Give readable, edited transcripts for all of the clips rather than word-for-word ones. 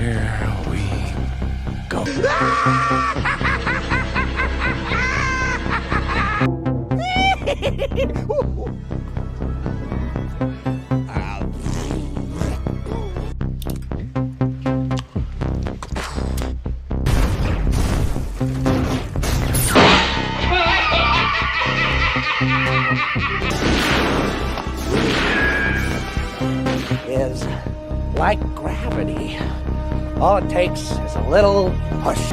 Here we go. Is like gravity. All it takes is a little push.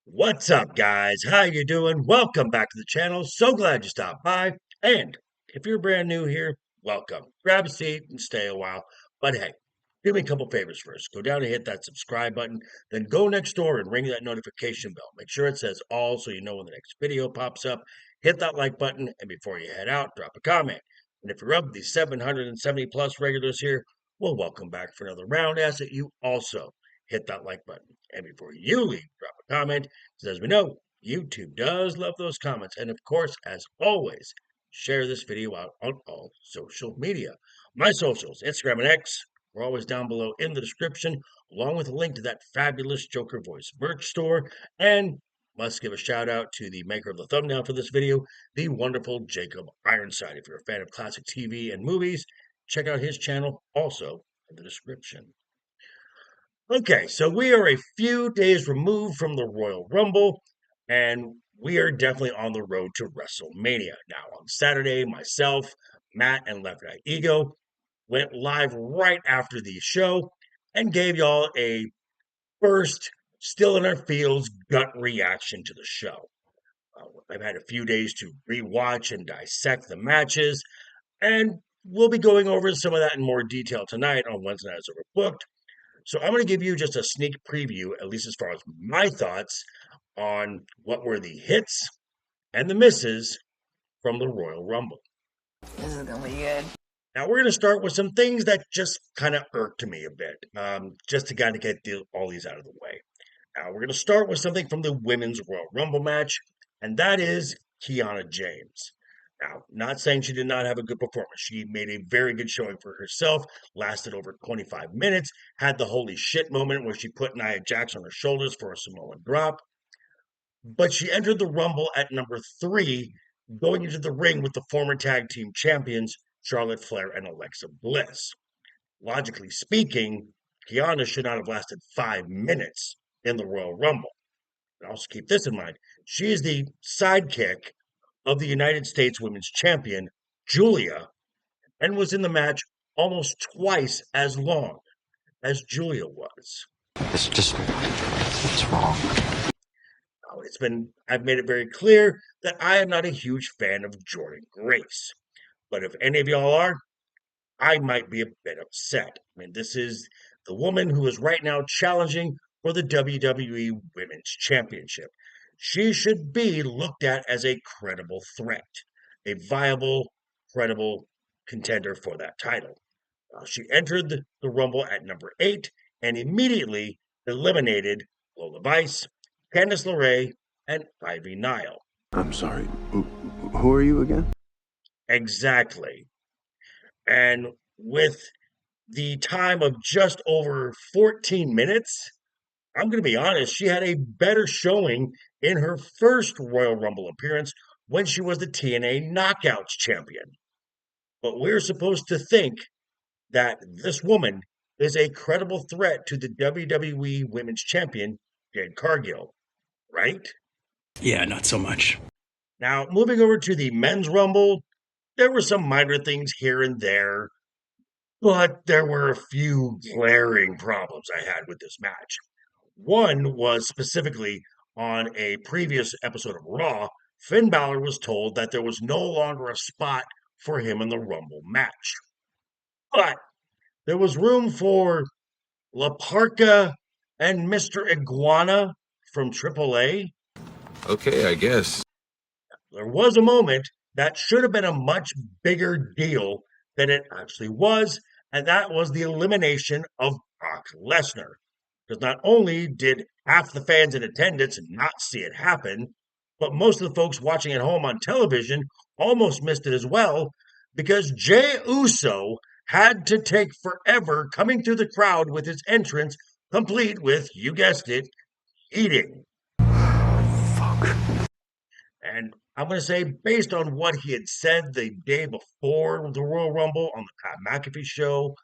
What's up, guys? How you doing? Welcome back to the channel. So glad you stopped by. And if you're brand new here, welcome. Grab a seat and stay a while. But hey, do me a couple favors first. Go down and hit that subscribe button. Then go next door and ring that notification bell. Make sure it says all so you know when the next video pops up. Hit that like button. And before you head out, drop a comment. And if you're of the 770 plus regulars here, well, welcome back for another round. Ask that you also hit that like button. And before you leave, drop a comment. Because as we know, YouTube does love those comments. And of course, as always, share this video out on all social media. My socials, Instagram and X, are always down below in the description, along with a link to that fabulous Joker Voice merch store. And must give a shout out to the maker of the thumbnail for this video, the wonderful Jacob Ironside. If you're a fan of classic TV and movies, check out his channel also in the description. Okay, so we are a few days removed from the Royal Rumble, and we are definitely on the road to WrestleMania. Now, on Saturday, myself, Matt, and Left Eye Ego went live right after the show and gave y'all a first, still in our feels, gut reaction to the show. I've had a few days to rewatch and dissect the matches, and we'll be going over some of that in more detail tonight on Wednesday Nights Overbooked. So I'm going to give you just a sneak preview, at least as far as my thoughts on what were the hits and the misses from the Royal Rumble. This is going to be good. Now, we're going to start with some things that just kind of irked me a bit, just to kind of get all these out of the way. Now, we're going to start with something from the Women's Royal Rumble match, and that is Kiana James. Now, not saying she did not have a good performance. She made a very good showing for herself, lasted over 25 minutes, had the holy shit moment where she put Nia Jax on her shoulders for a Samoan drop. But she entered the Rumble at number 3, going into the ring with the former tag team champions, Charlotte Flair and Alexa Bliss. Logically speaking, Kiana should not have lasted 5 minutes in the Royal Rumble. And also keep this in mind. She is the sidekick of the United States Women's Champion, Julia, and was in the match almost twice as long as Julia was. It's wrong. Now, I've made it very clear that I am not a huge fan of Jordynne Grace. But if any of y'all are, I might be a bit upset. I mean, this is the woman who is right now challenging for the WWE Women's Championship. She should be looked at as a credible threat, a viable, credible contender for that title. She entered the Rumble at number 8 and immediately eliminated Lola Vice, Candice LeRae, and Ivy Nile. I'm sorry. Who are you again? Exactly. And with the time of just over 14 minutes, I'm going to be honest, she had a better showing in her first Royal Rumble appearance when she was the TNA Knockouts champion. But we're supposed to think that this woman is a credible threat to the WWE Women's Champion, Jade Cargill, right? Yeah, not so much. Now, moving over to the Men's Rumble, there were some minor things here and there, but there were a few glaring problems I had with this match. One was specifically on a previous episode of Raw, Finn Balor was told that there was no longer a spot for him in the Rumble match. But there was room for La Parka and Mr. Iguana from AAA. Okay, I guess. There was a moment that should have been a much bigger deal than it actually was, and that was the elimination of Brock Lesnar. Because not only did half the fans in attendance not see it happen, but most of the folks watching at home on television almost missed it as well, because Jey Uso had to take forever coming through the crowd with his entrance, complete with, you guessed it, eating. Fuck. And I'm going to say, based on what he had said the day before the Royal Rumble on the Pat McAfee show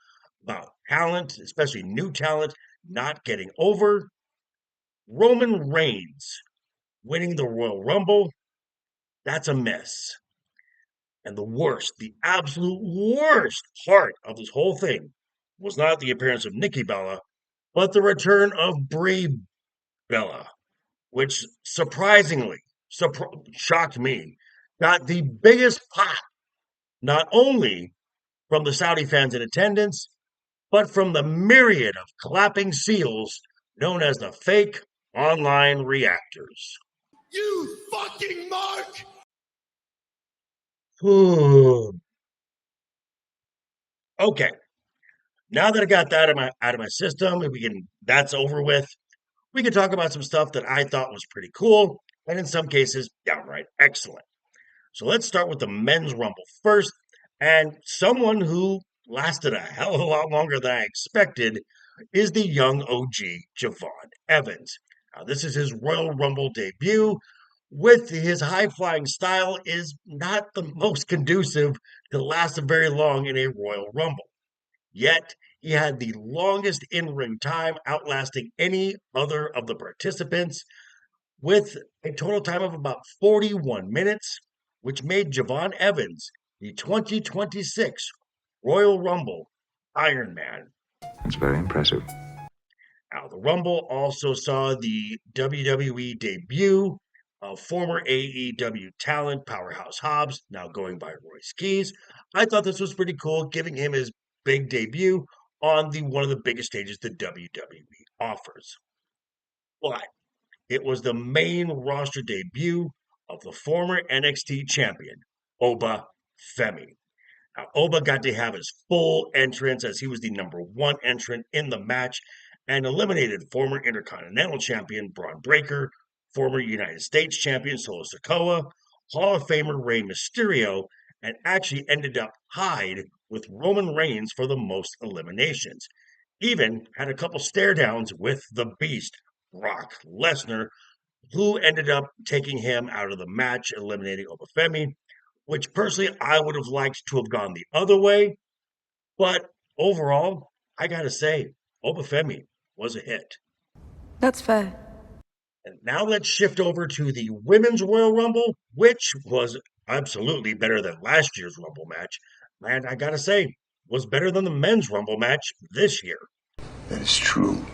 about talent, especially new talent, not getting over, Roman Reigns winning the Royal Rumble, that's a miss. And the worst, the absolute worst part of this whole thing was not the appearance of Nikki Bella, but the return of Brie Bella, which surprisingly shocked me, got the biggest pop, not only from the Saudi fans in attendance, but from the myriad of clapping seals known as the fake online reactors. You fucking mark! Okay, now that I got that out of my system, that's over with. We can talk about some stuff that I thought was pretty cool, and in some cases, downright excellent. So let's start with the men's rumble first, and someone who lasted a hell of a lot longer than I expected is the young OG JeVon Evans. Now, this is his Royal Rumble debut. With his high flying style, is not the most conducive to last very long in a Royal Rumble. Yet he had the longest in ring time, outlasting any other of the participants, with a total time of about 41 minutes, which made JeVon Evans the 2026 Royal Rumble Iron Man. That's very impressive. Now, the Rumble also saw the WWE debut of former AEW talent Powerhouse Hobbs, now going by Royce Keys. I thought this was pretty cool, giving him his big debut on one of the biggest stages the WWE offers. But it was the main roster debut of the former NXT champion, Oba Femi. Now, Oba got to have his full entrance as he was the number one entrant in the match and eliminated former Intercontinental Champion Braun Breaker, former United States Champion Solo Sikoa, Hall of Famer Rey Mysterio, and actually ended up tied with Roman Reigns for the most eliminations. Even had a couple stare downs with the Beast, Brock Lesnar, who ended up taking him out of the match, eliminating Oba Femi, which personally I would have liked to have gone the other way. But overall, I gotta say, Oba Femi was a hit. That's fair. And now let's shift over to the Women's Royal Rumble, which was absolutely better than last year's Rumble match. And I gotta say, was better than the Men's Rumble match this year. That is true.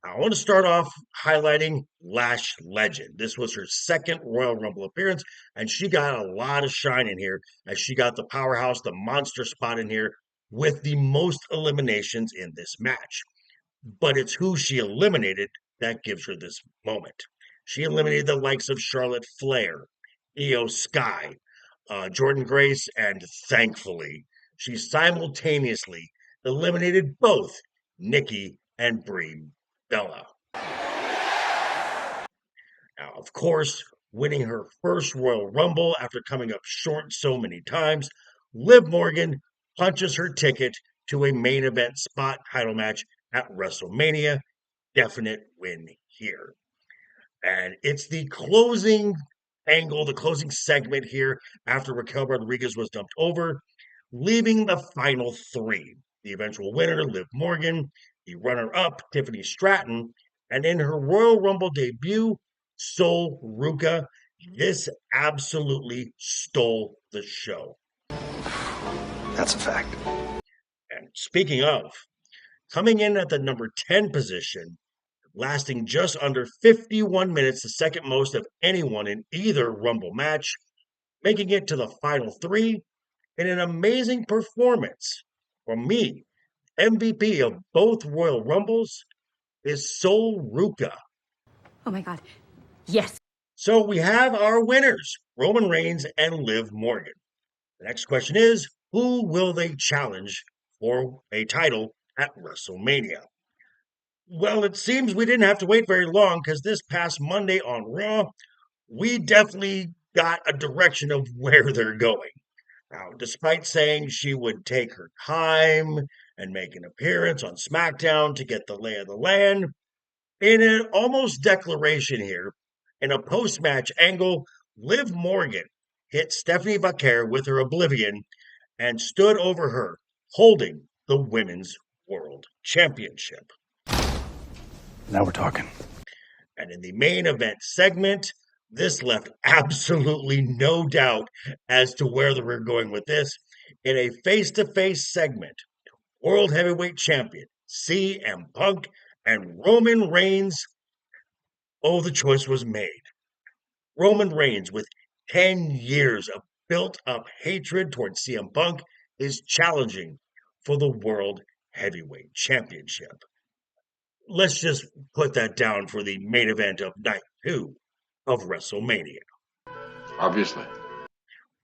I want to start off highlighting Lash Legend. This was her second Royal Rumble appearance, and she got a lot of shine in here as she got the powerhouse, the monster spot in here with the most eliminations in this match. But it's who she eliminated that gives her this moment. She eliminated the likes of Charlotte Flair, Io Sky, Jordynne Grace, and thankfully, she simultaneously eliminated both Nikki and Brie Bella. Now, of course, winning her first Royal Rumble after coming up short so many times, Liv Morgan punches her ticket to a main event spot title match at WrestleMania. Definite win here. And it's the closing angle, the closing segment here after Raquel Rodriguez was dumped over, leaving the final three. The eventual winner, Liv Morgan, the runner-up, Tiffany Stratton, and in her Royal Rumble debut, Ruca. This absolutely stole the show. That's a fact. And speaking of, coming in at the number 10 position, lasting just under 51 minutes, the second most of anyone in either Rumble match, making it to the final three in an amazing performance from me. MVP of both Royal Rumbles is Ruca. Oh my god. Yes. So we have our winners, Roman Reigns and Liv Morgan. The next question is, who will they challenge for a title at WrestleMania? Well, it seems we didn't have to wait very long because this past Monday on Raw, we definitely got a direction of where they're going. Now, despite saying she would take her time and make an appearance on SmackDown to get the lay of the land, in an almost declaration here, in a post-match angle, Liv Morgan hit Stephanie Vaquer with her Oblivion and stood over her, holding the Women's World Championship. Now we're talking. And in the main event segment, this left absolutely no doubt as to where they were going with this. In a face-to-face segment, World Heavyweight Champion CM Punk and Roman Reigns. Oh, the choice was made. Roman Reigns, with 10 years of built-up hatred towards CM Punk, is challenging for the World Heavyweight Championship. Let's just put that down for the main event of night 2 of WrestleMania. Obviously.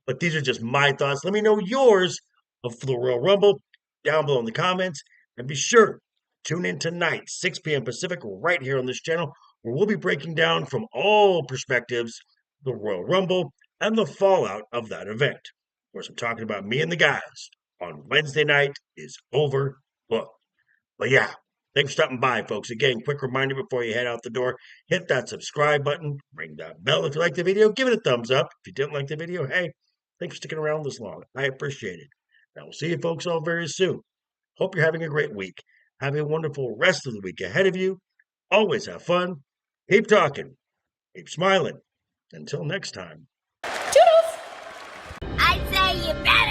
But these are just my thoughts. Let me know yours for the Royal Rumble down below in the comments. And be sure, tune in tonight, 6 p.m. Pacific, right here on this channel, where we'll be breaking down from all perspectives the Royal Rumble and the fallout of that event. Of course, I'm talking about me and the guys on Wednesday night is overbooked. But yeah, thanks for stopping by, folks. Again, quick reminder before you head out the door, hit that subscribe button, ring that bell if you like the video, give it a thumbs up. If you didn't like the video, hey, thanks for sticking around this long. I appreciate it. Now, we'll see you folks all very soon. Hope you're having a great week. Have a wonderful rest of the week ahead of you. Always have fun. Keep talking. Keep smiling. Until next time. I say you better